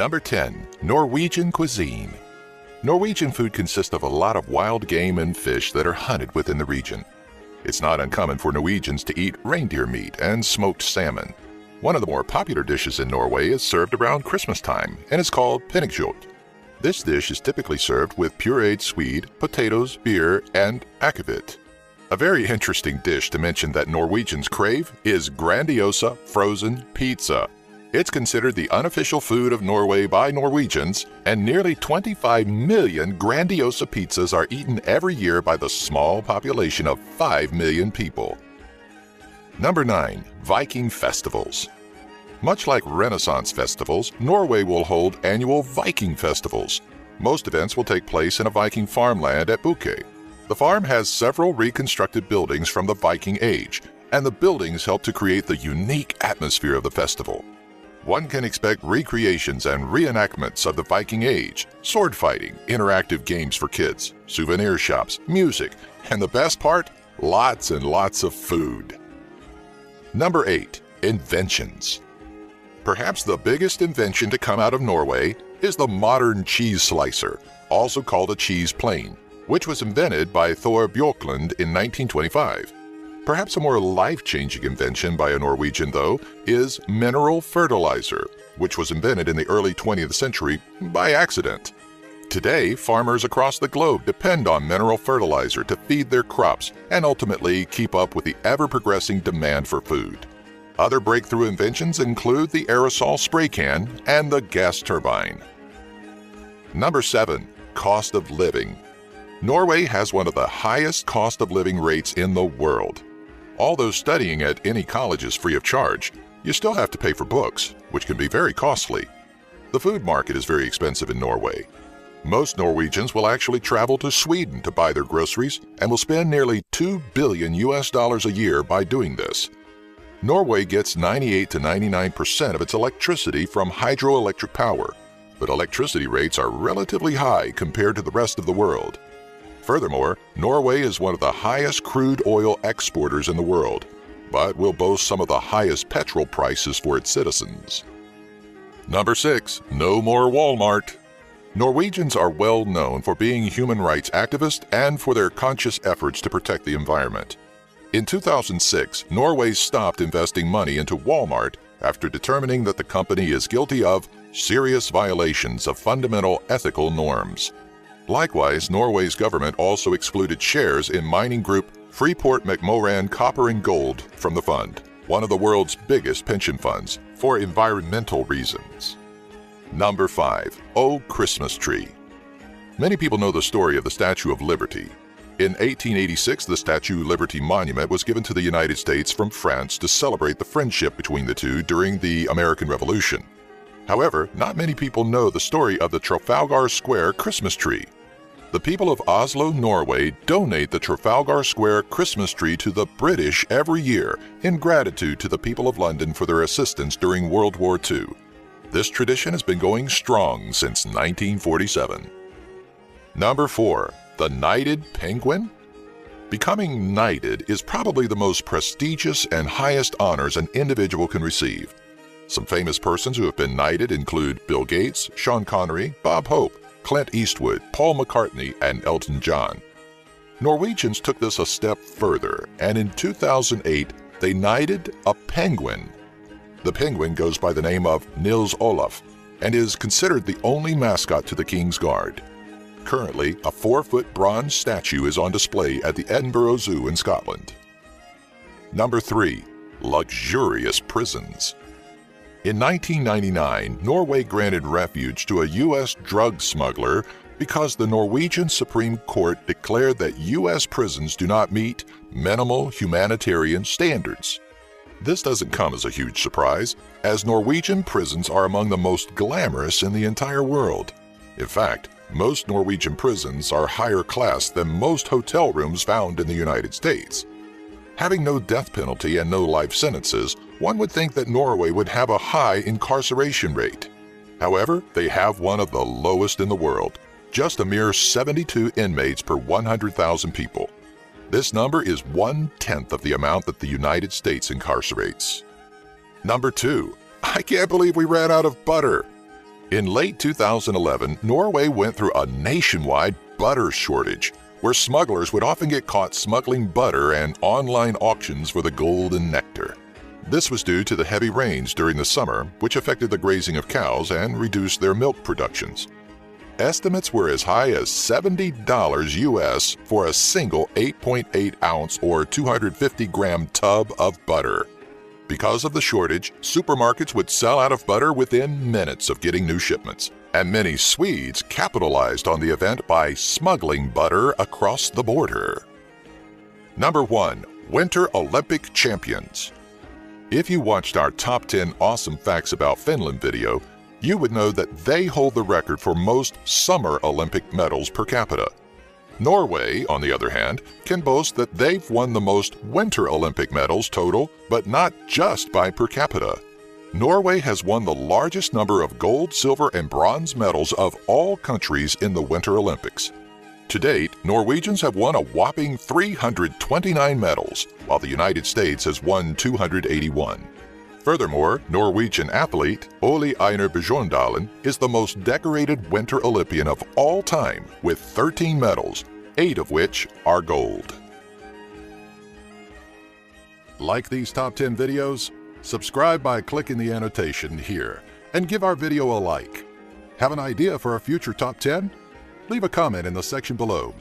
Number 10. Norwegian cuisine. Norwegian food consists of a lot of wild game and fish that are hunted within the region. It's not uncommon for Norwegians to eat reindeer meat and smoked salmon. One of the more popular dishes in Norway is served around Christmas time and is called pinnekjøtt. This dish is typically served with pureed swede, potatoes, beer, and akevitt. A very interesting dish to mention that Norwegians crave is Grandiosa frozen pizza. It's considered the unofficial food of Norway by Norwegians, and nearly 25 million Grandiosa pizzas are eaten every year by the small population of 5 million people. Number 9. Viking festivals. Much like Renaissance festivals, Norway will hold annual Viking festivals. Most events will take place in a Viking farmland at Buke. The farm has several reconstructed buildings from the Viking Age, and the buildings help to create the unique atmosphere of the festival. One can expect recreations and reenactments of the Viking Age, sword fighting, interactive games for kids, souvenir shops, music, and the best part, lots and lots of food. Number 8. Inventions. Perhaps the biggest invention to come out of Norway is the modern cheese slicer, also called a cheese plane, which was invented by Thor Bjorklund in 1925. Perhaps a more life-changing invention by a Norwegian, though, is mineral fertilizer, which was invented in the early 20th century by accident. Today, farmers across the globe depend on mineral fertilizer to feed their crops and ultimately keep up with the ever-progressing demand for food. Other breakthrough inventions include the aerosol spray can and the gas turbine. Number 7. Cost of living. Norway has one of the highest cost of living rates in the world. Although studying at any college is free of charge, you still have to pay for books, which can be very costly. The food market is very expensive in Norway. Most Norwegians will actually travel to Sweden to buy their groceries and will spend nearly $2 billion a year by doing this. Norway gets 98 to 99% of its electricity from hydroelectric power, but electricity rates are relatively high compared to the rest of the world. Furthermore, Norway is one of the highest crude oil exporters in the world, but will boast some of the highest petrol prices for its citizens. Number 6. No more Walmart. Norwegians are well known for being human rights activists and for their conscious efforts to protect the environment. In 2006, Norway stopped investing money into Walmart after determining that the company is guilty of serious violations of fundamental ethical norms. Likewise, Norway's government also excluded shares in mining group Freeport-McMoran Copper and Gold from the fund, one of the world's biggest pension funds, for environmental reasons. Number 5. Oh, Christmas Tree. Many people know the story of the Statue of Liberty. In 1886, the Statue of Liberty Monument was given to the United States from France to celebrate the friendship between the two during the American Revolution. However, not many people know the story of the Trafalgar Square Christmas tree. The people of Oslo, Norway, donate the Trafalgar Square Christmas tree to the British every year in gratitude to the people of London for their assistance during World War II. This tradition has been going strong since 1947. Number 4. The Knighted Penguin. Becoming knighted is probably the most prestigious and highest honors an individual can receive. Some famous persons who have been knighted include Bill Gates, Sean Connery, Bob Hope, Clint Eastwood, Paul McCartney, and Elton John. Norwegians took this a step further, and in 2008, they knighted a penguin. The penguin goes by the name of Nils Olaf and is considered the only mascot to the King's Guard. Currently, a 4-foot bronze statue is on display at the Edinburgh Zoo in Scotland. Number 3. Luxurious prisons. In 1999, Norway granted refuge to a U.S. drug smuggler because the Norwegian Supreme Court declared that U.S. prisons do not meet minimal humanitarian standards. This doesn't come as a huge surprise, as Norwegian prisons are among the most glamorous in the entire world. In fact, most Norwegian prisons are higher class than most hotel rooms found in the United States. Having no death penalty and no life sentences, one would think that Norway would have a high incarceration rate. However, they have one of the lowest in the world, just a mere 72 inmates per 100,000 people. This number is 1/10 of the amount that the United States incarcerates. Number 2. I can't believe we ran out of butter. In late 2011, Norway went through a nationwide butter shortage, where smugglers would often get caught smuggling butter and online auctions for the golden nectar. This was due to the heavy rains during the summer, which affected the grazing of cows and reduced their milk productions. Estimates were as high as $70 US for a single 8.8 ounce or 250-gram tub of butter. Because of the shortage, supermarkets would sell out of butter within minutes of getting new shipments, and many Swedes capitalized on the event by smuggling butter across the border. Number 1. Winter Olympic Champions. If you watched our Top 10 Awesome Facts About Finland video, you would know that they hold the record for most Summer Olympic medals per capita. Norway, on the other hand, can boast that they've won the most Winter Olympic medals total, but not just by per capita. Norway has won the largest number of gold, silver, and bronze medals of all countries in the Winter Olympics. To date, Norwegians have won a whopping 329 medals, while the United States has won 281. Furthermore, Norwegian athlete Ole Einar Bjørndalen is the most decorated Winter Olympian of all time with 13 medals, 8 of which are gold. Like these top 10 videos? Subscribe by clicking the annotation here and give our video a like. Have an idea for a future top 10? Leave a comment in the section below.